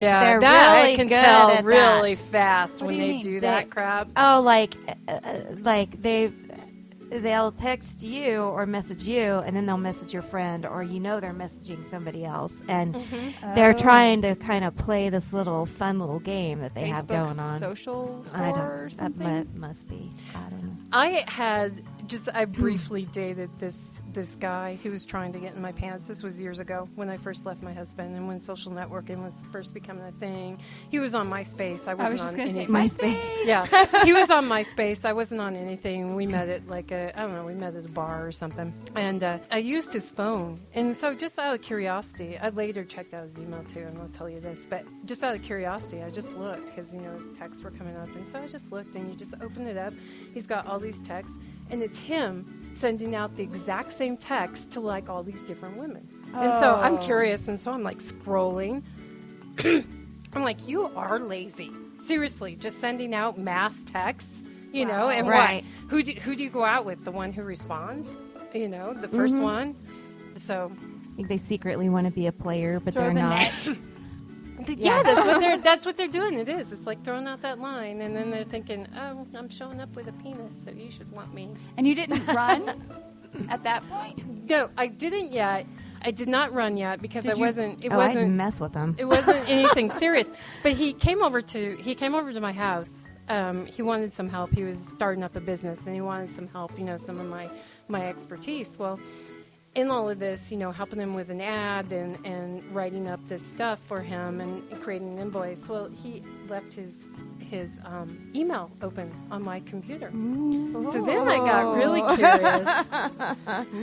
Yeah, They're that really I can good tell at really that. fast What when do you they mean? do that crap. Oh, like they'll text you or message you, and then they'll message your friend, or they're messaging somebody else, and they're trying to kind of play this little fun little game that they have Facebook going on. social I don't. or something? That must be. I don't know. I briefly dated this guy who was trying to get in my pants. This was years ago when I first left my husband and when social networking was first becoming a thing. He was on MySpace. I was wasn't just on going to say anything. MySpace. Yeah, he was on MySpace. I wasn't on anything. We met at we met at a bar or something. And I used his phone. And so just out of curiosity, I later checked out his email too, and I'll tell you this. But just out of curiosity, I just looked because, his texts were coming up. And so I just looked, and you just open it up. He's got all these texts, and it's him sending out the exact same text to like all these different women. And so I'm curious, and so I'm like scrolling. I'm like, you are lazy. Seriously, just sending out mass texts, and Right. what? Who do you go out with? The one who responds? The 1st one? So I think they secretly want to be a player, but Throw they're the not. net. yeah, that's what they're doing. It is. It's like throwing out that line, and then they're thinking, oh, I'm showing up with a penis, so you should want me. And you didn't run at that point? No, I didn't yet. I did not run yet because Did I you- wasn't. It I'd wasn't. mess with them. It wasn't anything serious. But he came over to my house. He wanted some help. He was starting up a business, and he wanted some help. Some of my expertise. Well, in all of this, helping him with an ad and writing up this stuff for him and creating an invoice. Well, he left his email open on my computer. So then I got really curious.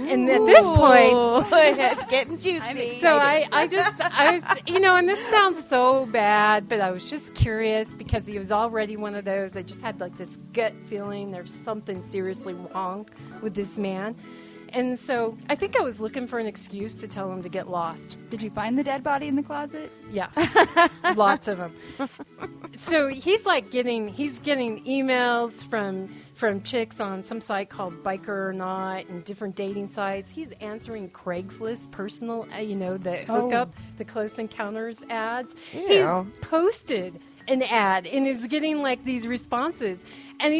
And at this point, it's getting juicy. so I was, and this sounds so bad, but I was just curious because he was already one of those. I just had like this gut feeling there's something seriously wrong with this man. And so I think I was looking for an excuse to tell him to get lost. Did you find the dead body in the closet? Yeah, lots of them. So he's getting emails from chicks on some site called Biker or Not and different dating sites. He's answering Craigslist personal, the hookup, the Close Encounters ads. Ew. He posted an ad and is getting these responses. And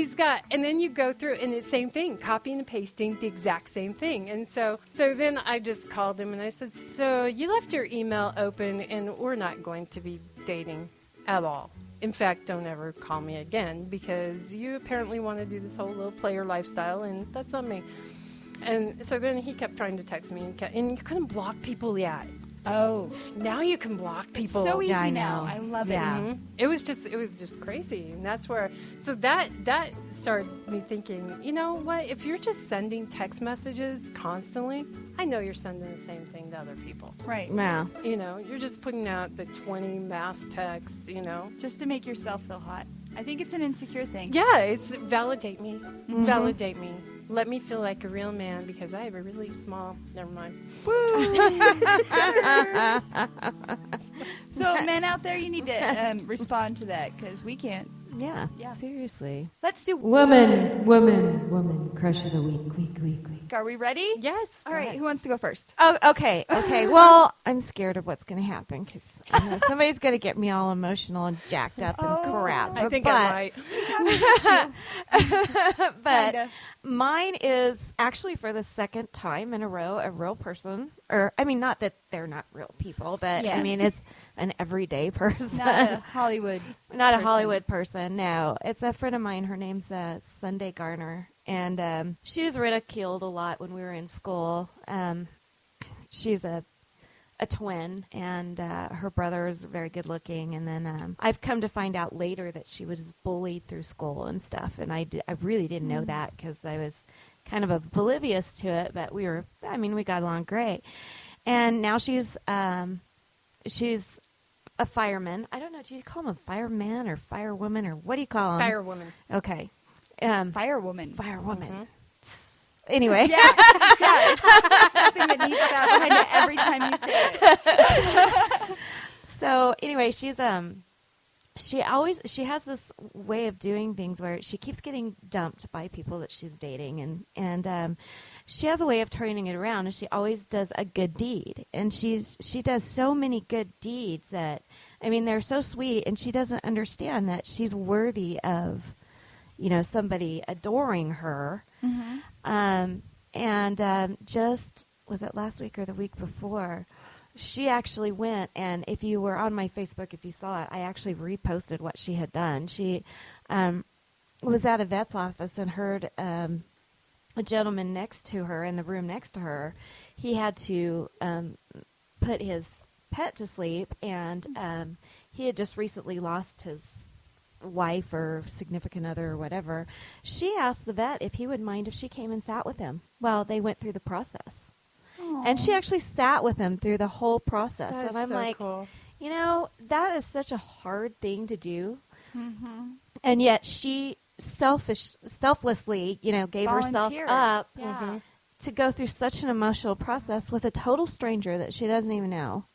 and then you go through and it's the same thing, copying and pasting the exact same thing. And so then I just called him and I said, so you left your email open and we're not going to be dating at all. In fact, don't ever call me again because you apparently want to do this whole little player lifestyle and that's not me. And so then he kept trying to text me and you couldn't block people yet. Oh. Now you can block people. So easy Yeah, I now. know. I love Yeah. it. Mhm. It was just crazy, and that's where. So that started me thinking. You know what? If you're just sending text messages constantly, I know you're sending the same thing to other people. Right. Yeah. You're just putting out the 20 mass texts. Just to make yourself feel hot. I think it's an insecure thing. Yeah, it's validate me, validate me. Let me feel like a real man because I have a really small. Never mind. So, men out there, you need to respond to that because we can't. Yeah. Yeah. Seriously. Let's do. Woman, crush of the week. Are we ready? Yes. All right. Who wants to go first? Oh, okay. Well, I'm scared of what's going to happen because somebody's going to get me all emotional and jacked up and crap. I think but, I might. But Kinda. mine is actually for the second time in a row a real person. Or, I mean, not that they're not real people, but Yeah. I mean, it's an everyday person. Not a Hollywood. Not a person. Hollywood person, no. It's a friend of mine. Her name's Sunday Garner. And she was ridiculed a lot when we were in school. She's a twin, and her brother is very good looking. And then I've come to find out later that she was bullied through school and stuff. And I really didn't know that because I was kind of oblivious to it. But we got along great. And now she's a fireman. I don't know. Do you call him a fireman or firewoman or what do you call him? Firewoman. Okay. Firewoman. Firewoman. Anyway. Yeah. It sounds like something that needs that behind it every time you say it. So anyway, she has this way of doing things where she keeps getting dumped by people that she's dating, and she has a way of turning it around, and she always does a good deed, and she does so many good deeds that I mean, they're so sweet, and she doesn't understand that she's worthy of, somebody adoring her. Just, was it last week or the week before, she actually went, and if you were on my Facebook, if you saw it, I actually reposted what she had done. She was at a vet's office and heard a gentleman next to her, in the room next to her, he had to put his pet to sleep, and he had just recently lost his wife or significant other or whatever. She asked the vet if he would mind if she came and sat with him while they went through the process. Aww. And she actually sat with him through the whole process. That and I'm so like, cool. That is such a hard thing to do. And yet she selflessly, gave herself up to go through such an emotional process with a total stranger that she doesn't even know.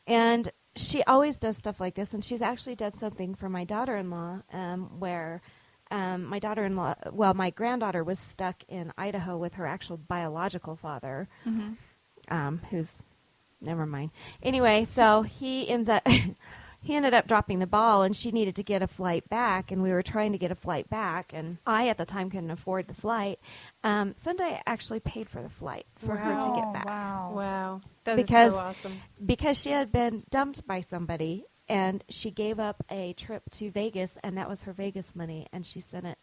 And she always does stuff like this, and she's actually done something for my daughter-in-law where my granddaughter was stuck in Idaho with her actual biological father, who's, never mind. Anyway, so he ended up dropping the ball, and she needed to get a flight back, and we were trying to get a flight back, and I, at the time, couldn't afford the flight. Sunday actually paid for the flight for her to get back. Wow. That is so awesome. Because she had been dumped by somebody, and she gave up a trip to Vegas, and that was her Vegas money, and she sent it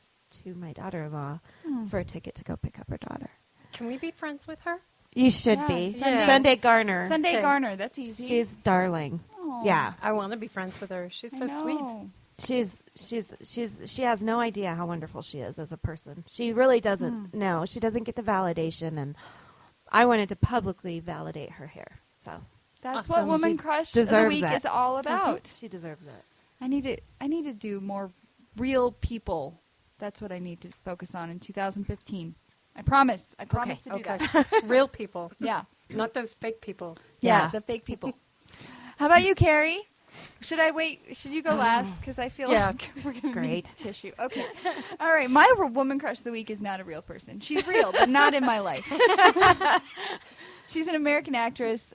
to my daughter-in-law for a ticket to go pick up her daughter. Can we be friends with her? You should be. Sunday Garner. Sunday Garner, that's easy. She's darling. Aww. Yeah. I want to be friends with her. She's so sweet. She has no idea how wonderful she is as a person. She really doesn't know. She doesn't get the validation, and I wanted to publicly validate her here. So that's awesome. what Woman Crush of the Week is all about. She deserves it. I need to do more real people. That's what I need to focus on in 2015. I promise to do that. Real people. Yeah. Not those fake people. Yeah, the fake people. How about you, Carrie? Should I wait? Should you go last? Because I feel like we're going to need tissue. Okay. All right. My Woman Crush of the Week is not a real person. She's real, but not in my life. She's an American actress.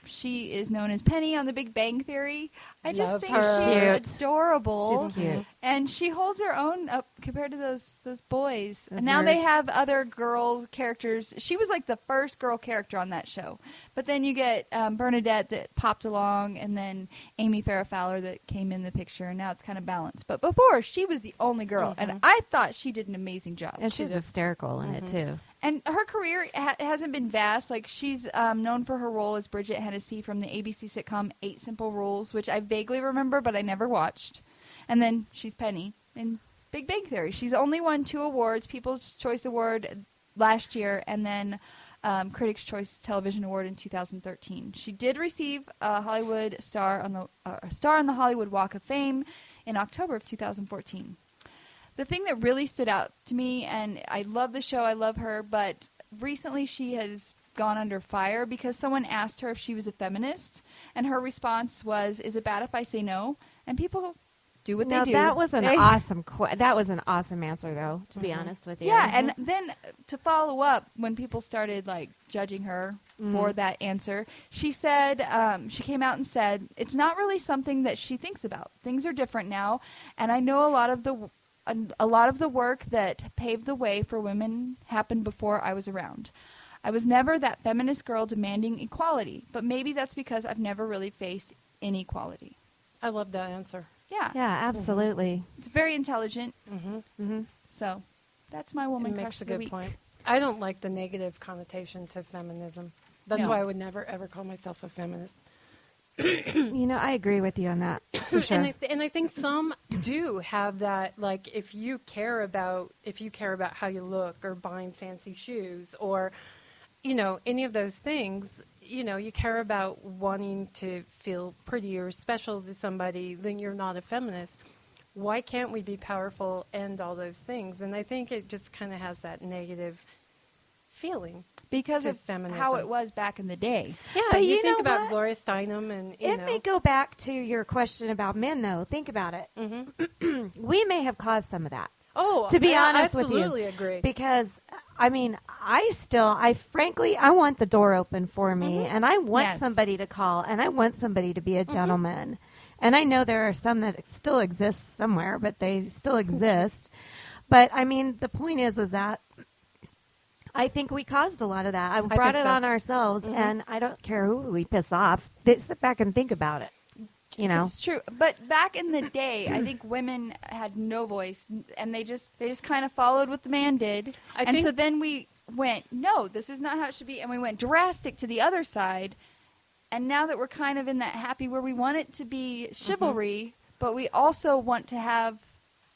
She is known as Penny on The Big Bang Theory. I just think she's adorable. She's cute. And she holds her own up compared to those boys. Those and now nerds. they have other girl characters. She was like the first girl character on that show. But then you get Bernadette that popped along, and then Amy Farrah Fowler that came in the picture, and now it's kind of balanced. But before, she was the only girl, and I thought she did an amazing job. And she's hysterical in it, too. And her career hasn't been vast. Like, she's known for her role as Bridget Hennessy from the ABC sitcom 8 Simple Rules, which I vaguely remember, but I never watched. And then she's Penny in Big Bang Theory. She's only won 2 awards, People's Choice Award last year, and then Critics' Choice Television Award in 2013. She did receive a Hollywood star on the Hollywood Walk of Fame in October of 2014. The thing that really stood out to me, and I love the show, I love her, but recently she has gone under fire because someone asked her if she was a feminist, and her response was, "Is it bad if I say no?" And people do what they do. That was an awesome answer, though, to be honest with you. Yeah, and then to follow up, when people started like judging her for that answer, she said, she came out and said, "It's not really something that she thinks about. Things are different now, and I know a lot of the work that paved the way for women happened before I was around. I was never that feminist girl demanding equality, but maybe that's because I've never really faced inequality." I love that answer. Yeah. Yeah, absolutely. It's very intelligent. So that's my Woman It Crush makes a of the good Week. point. I don't like the negative connotation to feminism. That's why I would never, ever call myself a feminist. I agree with you on that, for sure. And I think some do have that, like, if you care about how you look, or buying fancy shoes, or, any of those things, you care about wanting to feel pretty or special to somebody, then you're not a feminist. Why can't we be powerful and all those things? And I think it just kind of has that negative feeling. Because of feminism. how it was back in the day. Yeah, But you you think know about what? Gloria Steinem and, It may go back to your question about men, though. Think about it. We may have caused some of that. Oh, to be I honest with you. absolutely agree. Because, I mean, frankly, I want the door open for me, and I want Yes. somebody to call, and I want somebody to be a gentleman. And I know there are some that still exist somewhere, but they still exist. But, I mean, the point is that I think we caused a lot of that. I brought think it so. on ourselves, and I don't care who we piss off. They sit back and think about it, you know? It's true, but back in the day, I think women had no voice, and they just kind of followed what the man did. I So think- then we went, no, this is not how it should be, and we went drastic to the other side. And now that we're kind of in that happy where we want it to be chivalry, but we also want to have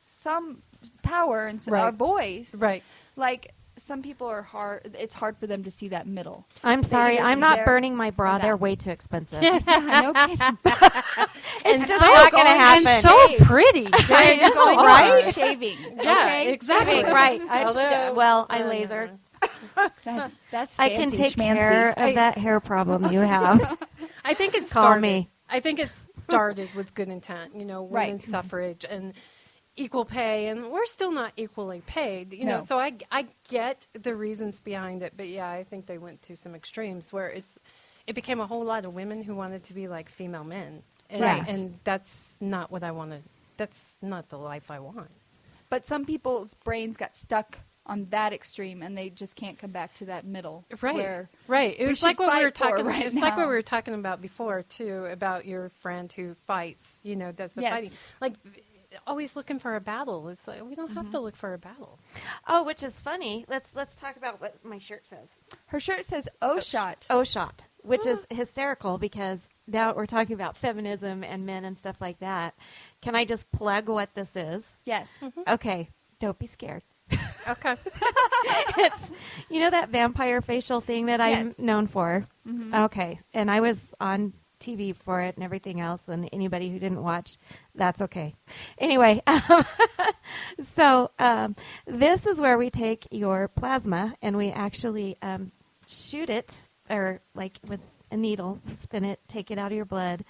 some power and our Right. voice. Right. Like some people are hard. It's hard for them to see that middle. I'm They sorry. either I'm see not there burning my bra. or They're that. way too expensive. Yeah, no kidding. It's And just so not going to going- happen. And so Shave. pretty. Right, They going are. right shaving. Yeah, okay? exactly. Right. Although- I laser. That's I fancy can take schmancy. care of that hair problem you have. I think it Call started. me. I think it started with good intent. You know, Right. women's suffrage and equal pay, and we're still not equally paid. You know, No. so I get the reasons behind it, but yeah, I think they went to some extremes where it became a whole lot of women who wanted to be like female men, and, Right. and that's not what I wanted. That's not the life I want. But some people's brains got stuck on that extreme, and they just can't come back to that middle. Right, Where right. It we was like should what we were fight for talking. right It's like what now. we were talking about before too, about your friend who fights. You know, does the Yes. fighting. Like always looking for a battle. It's like we don't Mm-hmm. have to look for a battle. Oh, which is funny. Let's talk about what my shirt says. her shirt says "Oh shot." Oh shot, which is hysterical because now we're talking about feminism and men and stuff like that. Can I just plug what this is? Yes. Okay, don't be scared. Okay. It's that vampire facial thing that I'm Yes. known for. Mm-hmm. Okay, and I was on TV for it and everything else, and anybody who didn't watch, that's okay. Anyway, so this is where we take your plasma and we actually shoot it, or like with a needle, spin it, take it out of your blood,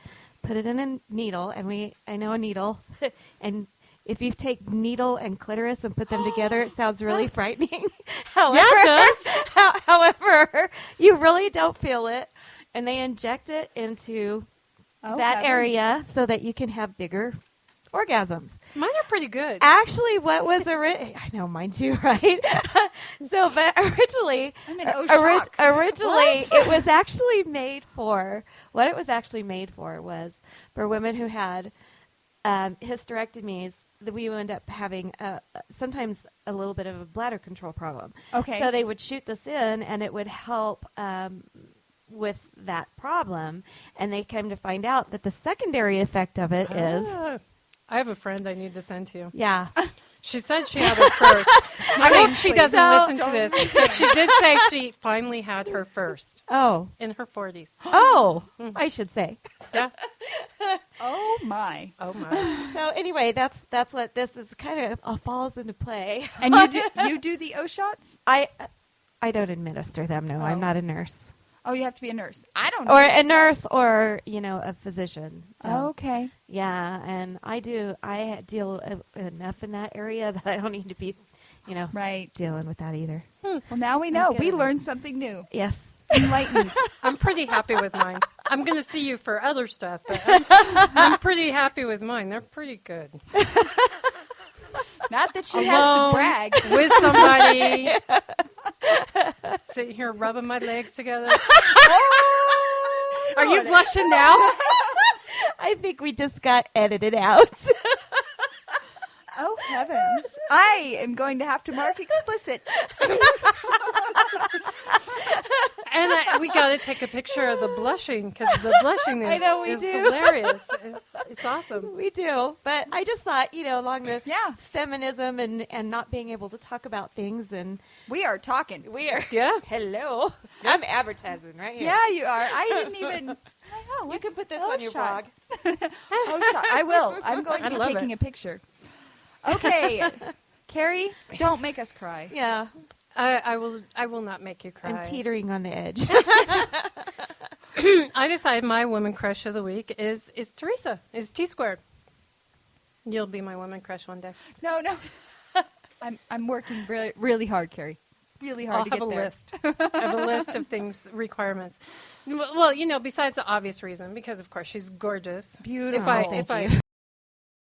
put it in a needle, and I know a needle, and if you take needle and clitoris and put them together, it sounds really frightening. However, Yeah, it does. However, you really don't feel it, and they inject it into Oh, that heavens. area so that you can have bigger orgasms. Mine are pretty good. Actually, what was I know mine too, right? But originally, I'm in shock. originally it was actually made for what it was actually made for was for women who had hysterectomies. That we would end up having sometimes a little bit of a bladder control problem. Okay. So they would shoot this in, and it would help with that problem. And they came to find out that the secondary effect of it is, I have a friend I need to send to you. yeah. She said she had her first. I hope she doesn't So- listen to this, but she did say she finally had her first Oh, in her 40s. I should say. Yeah. Oh my! Oh my. So anyway, that's what this is kind of falls into play. And you do the O shots? I don't administer them. No, I'm Oh. not a nurse Oh, you have to be a nurse. I don't. or know. a nurse or a physician. So, Okay. yeah, and I deal enough in that area that I don't need to be, Right. dealing with that either. Well, now we know. Okay. We learned something new. Yes. Enlightened. I'm pretty happy with mine. I'm going to see you for other stuff, but I'm pretty happy with mine. They're pretty good. Not that she has Alone to brag. with somebody. Sitting here rubbing my legs together. Are you blushing now? I think we just got edited out. Oh heavens! I am going to have to mark explicit. And we got to take a picture of the blushing because the blushing is, I know we is do. hilarious. It's awesome. We do, but I just thought, along the Yeah. feminism and not being able to talk about things, and We are talking. we are. Yeah. Hello, I'm advertising right here. Yeah, you are. I didn't even. Oh, You can put this oh, on your shot. blog. Oh, shot. I will. I'm going I to be love taking it. a picture. Okay, Carrie, don't make us cry. Yeah, I will not make you cry. I'm teetering on the edge. I decided my woman crush of the week is Teresa, is T-Squared. You'll be my woman crush one day. No. I'm working really, really hard, Carrie. Really hard to get there. I have a list of things, requirements. Well, besides the obvious reason, because of course she's gorgeous. Beautiful. Thank you.